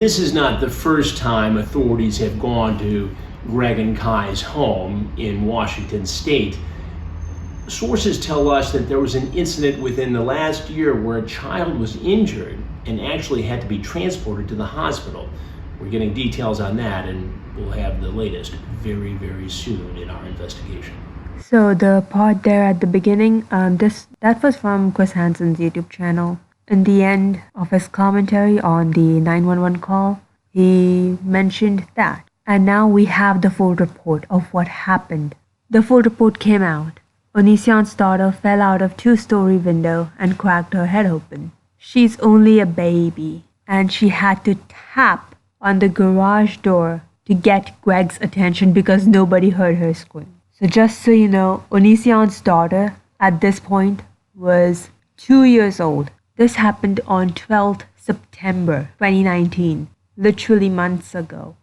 This is not the first time authorities have gone to Greg and Kai's home in Washington state. Sources tell us that there was an incident within the last year where a child was injured and actually had to be transported to the hospital. We're getting details on that, and we'll have the latest very, very soon in our investigation. So the part there at the beginning, that was from Chris Hansen's YouTube channel. In the end of his commentary on the 911 call, he mentioned that. And now we have the full report of what happened. The full report came out. Onision's daughter fell out of two-story window and cracked her head open. She's only a baby, and she had to tap on the garage door to get Greg's attention because nobody heard her scream. So just so you know, Onision's daughter at this point was 2 years old. This happened on 12th September 2019, literally months ago.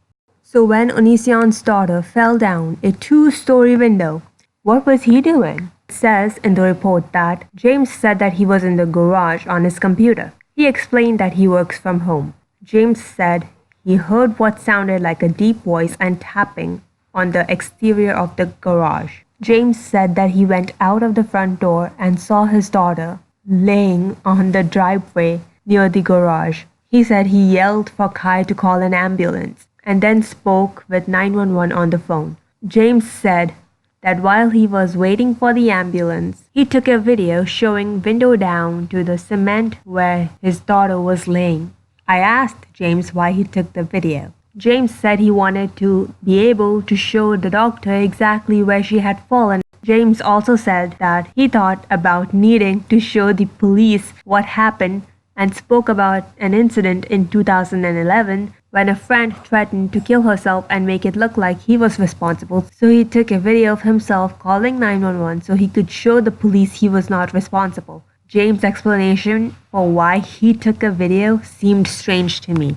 So when Onision's daughter fell down a two-story window, what was he doing? It says in the report that James said that he was in the garage on his computer. He explained that he works from home. James said he heard what sounded like a deep voice and tapping on the exterior of the garage. James said that he went out of the front door and saw his daughter laying on the driveway near the garage. He said he yelled for Kai to call an ambulance and then spoke with 911 on the phone. James said that while he was waiting for the ambulance, he took a video showing window down to the cement where his daughter was laying. I asked James why he took the video. James said he wanted to be able to show the doctor exactly where she had fallen. James also said that he thought about needing to show the police what happened and spoke about an incident in 2011 when a friend threatened to kill herself and make it look like he was responsible. So he took a video of himself calling 911 so he could show the police he was not responsible. James' explanation for why he took a video seemed strange to me.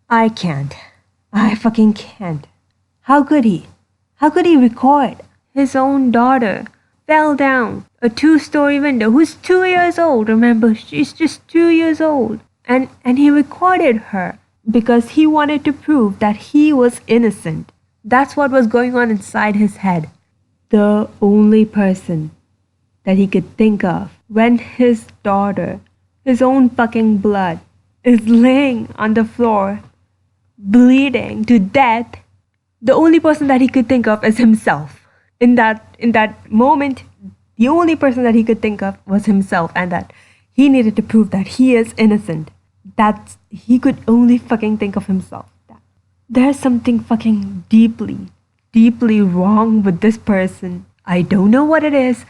I fucking can't. How could he? How could he record his own daughter fell down a two-story window, who's 2 years old? Remember, she's just 2 years old. And he recorded her because he wanted to prove that he was innocent. That's what was going on inside his head. The only person that he could think of when his daughter, his own fucking blood, is laying on the floor bleeding to death, the only person that he could think of is himself. In that moment, the only person that he could think of was himself, and that he needed to prove that he is innocent. That he could only fucking think of himself. There's something fucking deeply, deeply wrong with this person. I don't know what it is.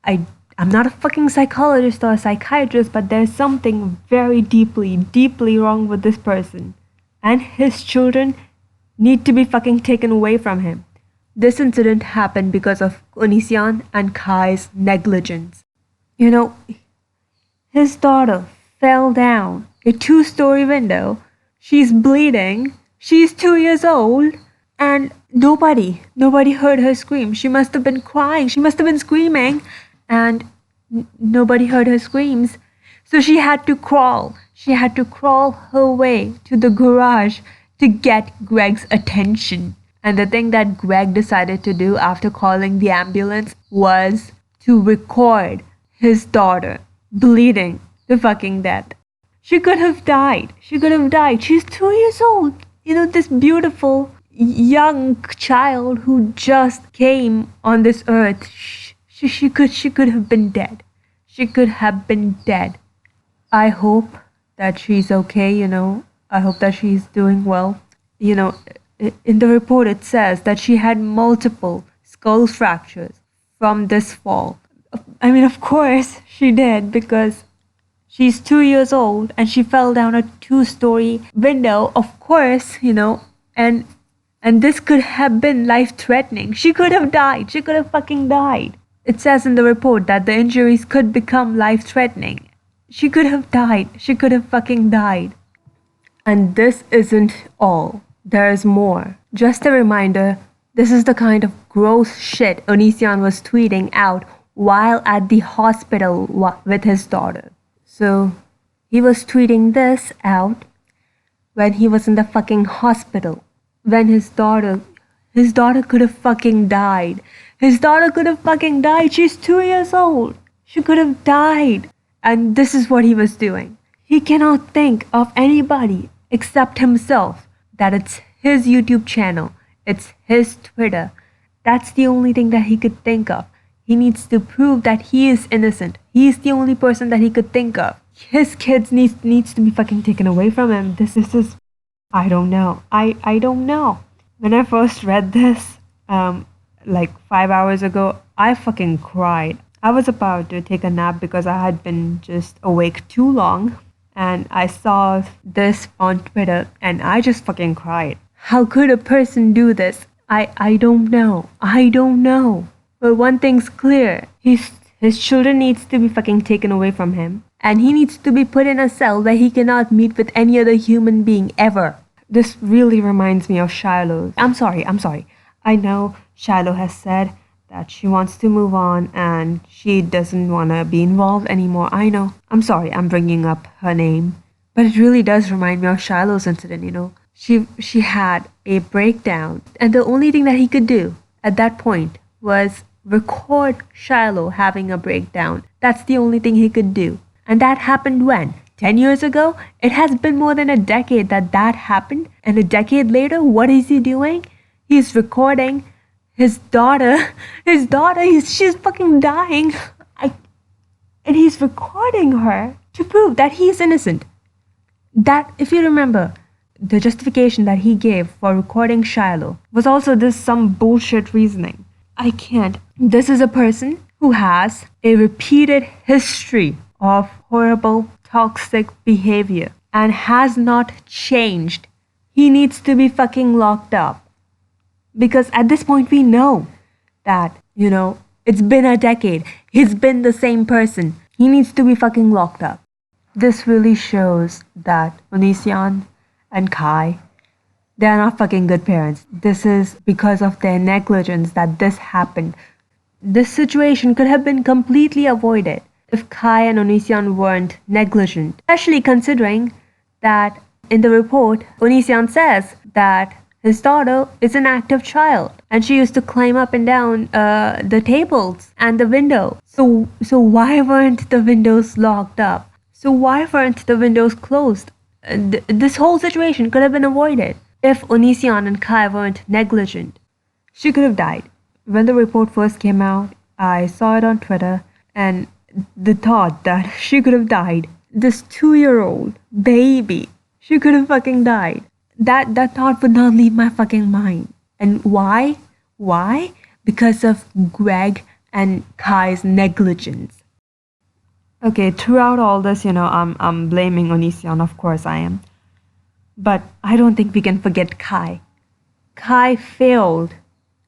I'm not a fucking psychologist or a psychiatrist, but there's something very deeply, deeply wrong with this person. And his children need to be fucking taken away from him. This incident happened because of Onision and Kai's negligence. You know, his daughter fell down a two-story window. She's bleeding. She's 2 years old. And nobody heard her scream. She must have been crying. She must have been screaming. And nobody heard her screams. So she had to crawl. She had to crawl her way to the garage to get Greg's attention. And the thing that Greg decided to do after calling the ambulance was to record his daughter bleeding to fucking death. She could have died. She could have died. She's 2 years old. You know, this beautiful young child who just came on this earth. She could have been dead. She could have been dead. I hope that she's okay, you know. I hope that she's doing well. You know, in the report it says that she had multiple skull fractures from this fall. I mean, of course she did, because she's 2 years old and she fell down a two-story window. Of course, you know, and this could have been life-threatening. She could have died. She could have fucking died. It says in the report that the injuries could become life-threatening. She could have died. She could have fucking died. And this isn't all. There's more. Just a reminder, this is the kind of gross shit Onision was tweeting out while at the hospital with his daughter. So he was tweeting this out when he was in the fucking hospital, when his daughter could have fucking died. His daughter could have fucking died. She's 2 years old. She could have died. And this is what he was doing. He cannot think of anybody except himself. That it's his YouTube channel. It's his Twitter. That's the only thing that he could think of. He needs to prove that he is innocent. He is the only person that he could think of. His kids needs to be fucking taken away from him. This is I don't know. I don't know. When I first read this, like 5 hours ago, I fucking cried. I was about to take a nap because I had been just awake too long. And I saw this on Twitter and I just fucking cried. How could a person do this? I don't know. I don't know. But one thing's clear. His children needs to be fucking taken away from him. And he needs to be put in a cell where he cannot meet with any other human being ever. This really reminds me of Shiloh. I'm sorry. I know Shiloh has said that she wants to move on and she doesn't want to be involved anymore. I know. I'm sorry I'm bringing up her name. But it really does remind me of Shiloh's incident, you know. She had a breakdown and the only thing that he could do at that point was record Shiloh having a breakdown. That's the only thing he could do. And that happened when? 10 years ago? It has been more than a decade that happened. And a decade later, what is he doing? He's recording his daughter. She's fucking dying. And he's recording her to prove that he's innocent. That, if you remember, the justification that he gave for recording Shiloh was also some bullshit reasoning. I can't. This is a person who has a repeated history of horrible, toxic behavior and has not changed. He needs to be fucking locked up. Because at this point we know that, you know, it's been a decade. He's been the same person. He needs to be fucking locked up. This really shows that Onision and Kai, they're not fucking good parents. This is because of their negligence that this happened. This situation could have been completely avoided if Kai and Onision weren't negligent. Especially considering that in the report, Onision says that his daughter is an active child and she used to climb up and down the tables and the window. So why weren't the windows locked up? So why weren't the windows closed? This whole situation could have been avoided if Onision and Kai weren't negligent. She could have died. When the report first came out, I saw it on Twitter and the thought that she could have died. This 2-year-old baby, she could have fucking died. That thought would not leave my fucking mind. And why? Why? Because of Greg and Kai's negligence. Okay, throughout all this, you know, I'm blaming Onision, of course I am. But I don't think we can forget Kai. Kai failed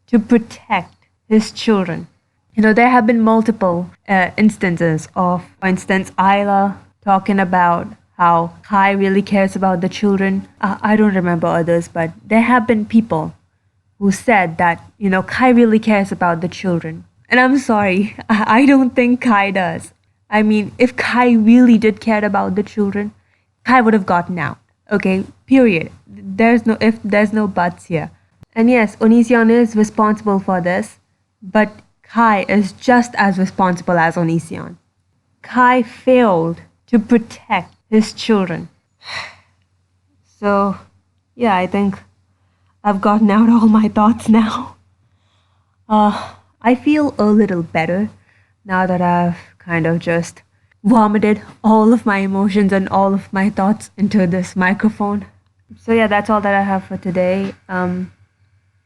to protect his children. You know, there have been multiple instances of, for instance, Isla talking about how Kai really cares about the children. I don't remember others, but there have been people who said that, you know, Kai really cares about the children. And I'm sorry, I don't think Kai does. I mean, if Kai really did care about the children, Kai would have gotten out. Okay, period. There's no if, there's no buts here. And yes, Onision is responsible for this, but Kai is just as responsible as Onision. Kai failed to protect his children. So, yeah, I think I've gotten out all my thoughts now. I feel a little better now that I've kind of just vomited all of my emotions and all of my thoughts into this microphone. So yeah, that's all that I have for today.